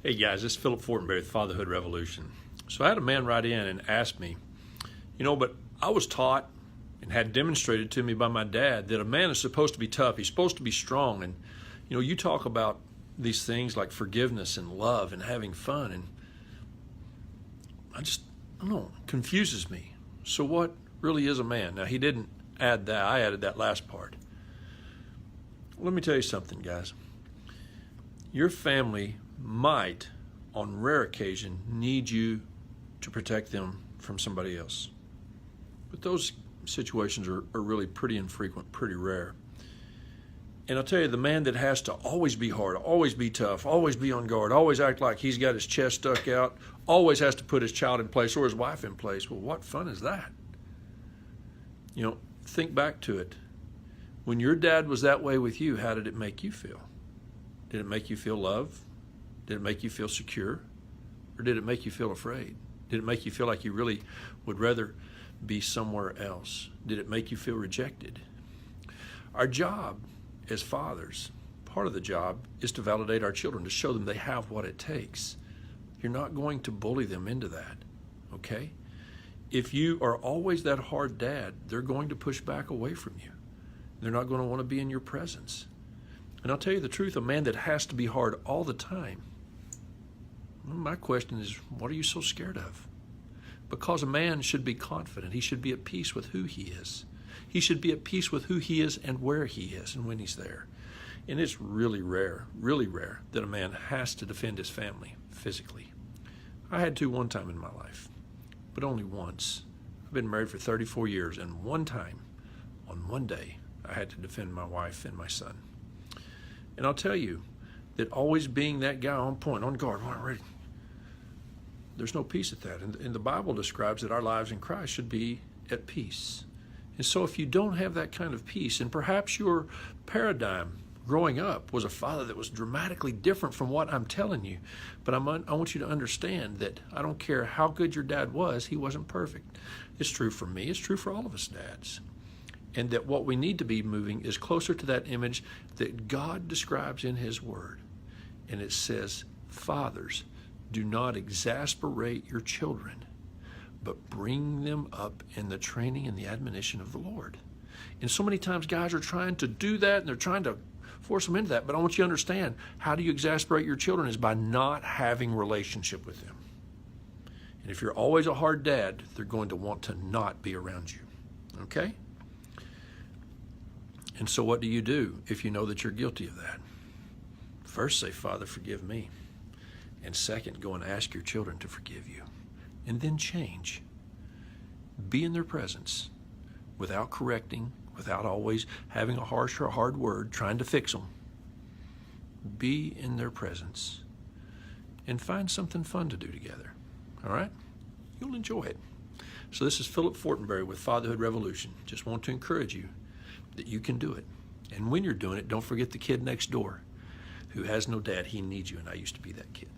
Hey guys, this is Philip Fortenberry with Fatherhood Revolution. So I had a man write in and ask me, but I was taught and had demonstrated to me by my dad that a man is supposed to be tough. He's supposed to be strong. And, you talk about these things like forgiveness and love and having fun. And I don't know, confuses me. So what really is a man? Now, he didn't add that. I added that last part. Let me tell you something, guys. Your family might, on rare occasion, need you to protect them from somebody else. But those situations are really pretty infrequent, pretty rare. And I'll tell you, the man that has to always be hard, always be tough, always be on guard, always act like he's got his chest stuck out, always has to put his child in place or his wife in place. Well, what fun is that? Think back to it. When your dad was that way with you, how did it make you feel? Did it make you feel loved? Did it make you feel secure? Or did it make you feel afraid? Did it make you feel like you really would rather be somewhere else? Did it make you feel rejected? Our job as fathers, part of the job is to validate our children, to show them they have what it takes. You're not going to bully them into that, okay? If you are always that hard dad, they're going to push back away from you. They're not going to want to be in your presence. And I'll tell you the truth, a man that has to be hard all the time, my question is, what are you so scared of? Because a man should be confident. He should be at peace with who he is. He should be at peace with who he is and where he is and when he's there. And it's really rare that a man has to defend his family physically. I had to one time in my life, but only once. I've been married for 34 years, and one time, on one day, I had to defend my wife and my son. And I'll tell you that always being that guy on point, on guard, ready, there's no peace at that. And the Bible describes that our lives in Christ should be at peace. And so if you don't have that kind of peace, and perhaps your paradigm growing up was a father that was dramatically different from what I'm telling you, but I want you to understand that I don't care how good your dad was, he wasn't perfect. It's true for me. It's true for all of us dads. And that what we need to be moving is closer to that image that God describes in his word. And it says, fathers, do not exasperate your children, but bring them up in the training and the admonition of the Lord. And so many times guys are trying to do that, and they're trying to force them into that. But I want you to understand, how do you exasperate your children is by not having relationship with them. And if you're always a hard dad, they're going to want to not be around you. Okay? And so what do you do if you know that you're guilty of that? First, say, Father, forgive me. And second, go and ask your children to forgive you. And then change. Be in their presence without correcting, without always having a harsh or a hard word, trying to fix them. Be in their presence and find something fun to do together. All right? You'll enjoy it. So this is Philip Fortenberry with Fatherhood Revolution. Just want to encourage you that you can do it. And when you're doing it, don't forget the kid next door who has no dad. He needs you, and I used to be that kid.